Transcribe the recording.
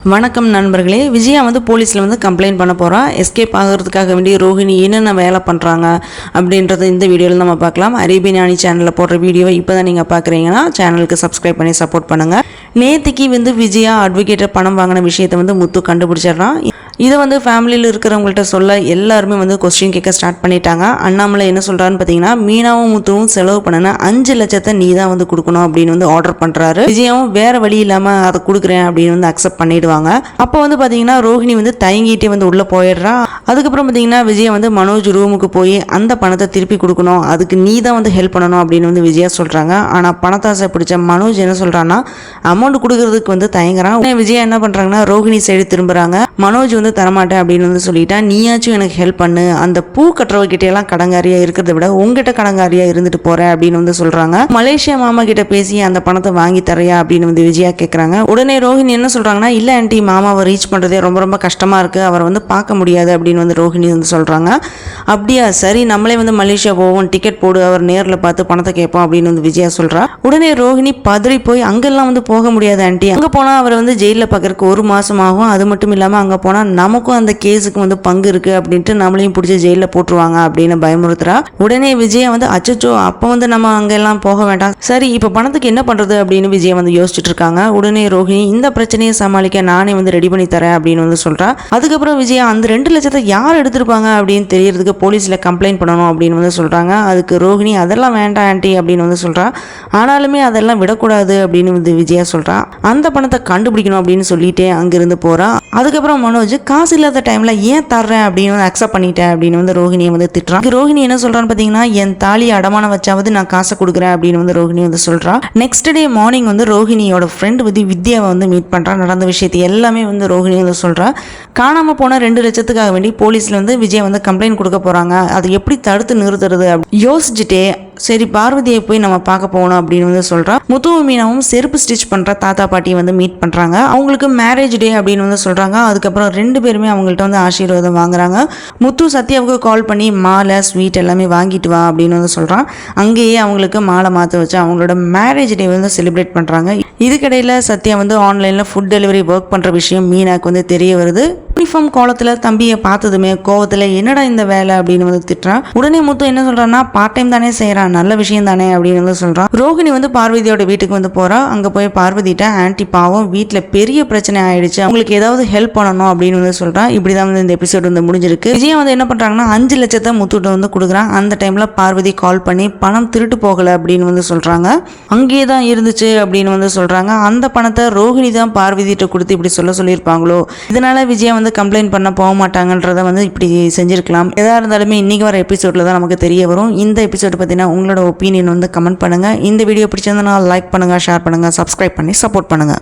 வணக்கம் நண்பர்களே. விஜயா போலீஸில் கம்ப்ளைண்ட் பண்ண போகிறா. எஸ்கேப் ஆகிறதுக்காக வேண்டிய ரோஹிணி என்னென்ன வேலை பண்ணுறாங்க அப்படின்றத இந்த வீடியோவில் நம்ம பார்க்கலாம். அரேபியன் ஞானி சேனலில் போடுற வீடியோவை இப்போ தான் நீங்கள் பார்க்குறீங்கன்னா சேனலுக்கு சப்ஸ்கிரைப் பண்ணி சப்போர்ட் பண்ணுங்கள். நேற்றுக்கு விஜயா அட்வொகேட்டை பணம் வாங்கின விஷயத்தை முத்து கண்டுபிடிச்சிடுறான். இதை ஃபேமிலியில் இருக்கிறவங்கள்ட்ட சொல்ல எல்லாருமே கொஸ்டின் கேட்க ஸ்டார்ட் பண்ணிட்டாங்க. அண்ணாமலை என்ன சொல்கிறான்னு பார்த்தீங்கன்னா, மீனாவும் முத்துவும் செலவு பண்ணின 5 லட்சத்தை நீ தான் கொடுக்கணும் அப்படின்னு ஆர்டர் பண்ணுறாரு. விஜயாவும் வேற வழி இல்லாமல் அதை கொடுக்குறேன் அப்படின்னு அக்செப்ட் பண்ணிடுவாங்க. அப்போ பார்த்தீங்கன்னா ரோஹிணி தயங்கிட்டே உள்ளே போயிடுறா. அதுக்கப்புறம் பார்த்தீங்கன்னா விஜயா மனோஜ் ரூமுக்கு போய் அந்த பணத்தை திருப்பி கொடுக்கணும், அதுக்கு நீ தான் ஹெல்ப் பண்ணணும் அப்படின்னு விஜயா சொல்கிறாங்க. ஆனால் பணத்தாசை பிடிச்ச மனோஜ் என்ன சொல்கிறான்னா, அமௌண்ட் கொடுக்கறதுக்கு தயங்குறான். விஜயா என்ன பண்ணுறாங்கன்னா ரோஹிணி சைடு திரும்புகிறாங்க. மனோஜ் தரமாட்டேன் அப்படின்னு சொல்லிட்டா, நீயாச்சும் எனக்கு ஹெல்ப் பண்ணு, அந்த பூ கட்டுறவகிட்டையெல்லாம் கடங்காரியா இருக்கிறத விட உங்ககிட்ட கடங்காரியா இருந்துட்டு போறேன் அப்படின்னு சொல்றாங்க. மலேசியா மாமா கிட்ட பேசி அந்த பணத்தை வாங்கி தரையா அப்படின்னு விஜயா கேட்கறாங்க. உடனே ரோஹிணி என்ன சொல்றாங்கன்னா, இல்ல ஆண்டி, மாமாவை ரீச் பண்றதே ரொம்ப கஷ்டமா இருக்கு, அவர் பார்க்க முடியாது அப்படின்னு ரோஹிணி சொல்றாங்க. அப்படியா, சரி நம்மளே மலேசியா போவோம், டிக்கெட் போடு, அவர் நேரில் பார்த்து பணத்தை கேட்போம் அப்படின்னு விஜயா சொல்றா. உடனே ரோஹிணி பதறி போய், அங்கெல்லாம் போக முடியாது ஆண்டி, அங்க போனா அவர் ஜெயிலில் பார்க்கறதுக்கு 1 மாசம் ஆகும், அது மட்டும் இல்லாம அங்க போனா நமக்கும் அந்த கேஸுக்கு பங்கு இருக்கு அப்படின்ட்டு நம்மளையும் பிடிச்சி ஜெயிலில் போட்டுருவாங்க அப்படின்னு பயமுறுத்துறா. உடனே விஜயா அச்சச்சோ, அப்போ நம்ம அங்கெல்லாம் போக வேண்டாம், சரி இப்போ பணத்துக்கு என்ன பண்றது அப்படின்னு விஜயா யோசிச்சுட்டு இருக்காங்க. உடனே ரோஹிணி, இந்த பிரச்சனையை சமாளிக்க நானே ரெடி பண்ணி தரேன் அப்படின்னு சொல்றா. அதுக்கப்புறம் விஜயா, அந்த 2 லட்சத்தை யார் எடுத்திருப்பாங்க அப்படின்னு தெரியறதுக்கு போலீஸ்ல கம்ப்ளைண்ட் பண்ணணும் அப்படின்னு சொல்றாங்க. அதுக்கு ரோஹிணி, அதெல்லாம் வேண்டாம் ஆண்டி அப்படின்னு சொல்றா. ஆனாலுமே அதெல்லாம் விடக்கூடாது அப்படின்னு விஜயா சொல்றா. அந்த பணத்தை கண்டுபிடிக்கணும் அப்படின்னு சொல்லிட்டே அங்கிருந்து போறா. அதுக்கப்புறம் மனோஜ், காசு இல்லாத டைம்ல ஏன் தர்றேன் அப்படின்னு அக்செப்ட் பண்ணிட்டேன் அப்படின்னு ரோஹிணியை திட்டுறான். ரோஹிணி என்ன சொல்றான்னு பாத்தீங்கன்னா, என் தாலியை அடமானம் வச்சாவது நான் காசை கொடுக்குறேன் அப்படின்னு ரோஹிணி சொல்றா. நெக்ஸ்ட் டே மார்னிங் ரோஹிணியோட ஃப்ரெண்ட் வித்யாவை மீட் பண்றா. நடந்த விஷயத்தை எல்லாமே ரோஹிணி சொல்றா. காணாம போன 2 லட்சத்துக்காக வேண்டி போலீஸ்ல விஜய் கம்ப்ளைண்ட் கொடுக்க போறாங்க, அதை எப்படி தடுத்து நிறுத்துறது யோசிச்சுட்டே, சரி பார்வதியை போய் நம்ம பார்க்க போகணும் அப்படின்னு சொல்றா. முத்துவும் மீனாவும் செருப்பு ஸ்டிச் பண்ற தாத்தா பாட்டியை மீட் பண்றாங்க. அவங்களுக்கு மேரேஜ் டே அப்படின்னு சொல்றாங்க. அதுக்கப்புறம் 2 பேருமே அவங்கள்ட்ட ஆசீர்வாதம் வாங்குறாங்க. முத்து சத்யாவுக்கு கால் பண்ணி மாலை ஸ்வீட் எல்லாமே வாங்கிட்டு வா அப்படின்னு சொல்றான். அங்கேயே அவங்களுக்கு மாலை மாற்ற வச்சு அவங்களோட மேரேஜ் டே செலிப்ரேட் பண்றாங்க. இதுக்கிடையில சத்யா ஆன்லைன்ல ஃபுட் டெலிவரி ஒர்க் பண்ற விஷயம் மீனாக்கு தெரிய வருது. யூனிஃபார்ம் கோலத்துல தம்பியை பார்த்ததுமே கோவத்துல, என்னடா இந்த வேலை அப்படின்னு திட்டுறான். உடனே முத்து என்ன சொல்றான்னா, பார்ட் டைம் தானே செய்யறான், நல்ல விஷயம் தானே அப்படின்னு சொல்றான். ரோஹிணி பார்வதியோட வீட்டுக்கு போறா. அங்க போய் பார்வதிட்ட, ஆன்டி பாவம் வீட்டுல பெரிய பிரச்சனை ஆயிடுச்சு, அவங்களுக்கு ஏதாவது ஹெல்ப் பண்ணணும் அப்படின்னு சொல்றான். இப்படிதான் இந்த எபிசோடு முடிஞ்சிருக்கு. விஜய் என்ன பண்றாங்கன்னா, 5 லட்சத்தை முத்துட்ட கொடுக்குறான். அந்த டைம்ல பார்வதி கால் பண்ணி பணம் திருட்டு போகல அப்படின்னு சொல்றாங்க. அங்கேயே தான் இருந்துச்சு அப்படின்னு சொல்றாங்க. அந்த பணத்தை ரோஹிணி தான் பார்வதிட்ட கொடுத்து இப்படி சொல்லியிருப்பாங்களோ, இதனால விஜய் கம்ப்ளைண்ட் பண்ண போக மாட்டாங்கன்றத இப்படி செஞ்சிருக்கலாம். எதா இருந்தாலுமே இன்னைக்கு வர எபிசோட்ல தான் நமக்கு தெரிய வரும். இந்த எபிசோட் பத்தினா உங்களோட ஒப்பீனியன் கமெண்ட் பண்ணுங்க. இந்த வீடியோ பிடிச்சிருந்தா லைக் பண்ணுங்க, ஷேர் பண்ணுங்க, சப்ஸ்கிரைப் பண்ணி சப்போர்ட் பண்ணுங்க.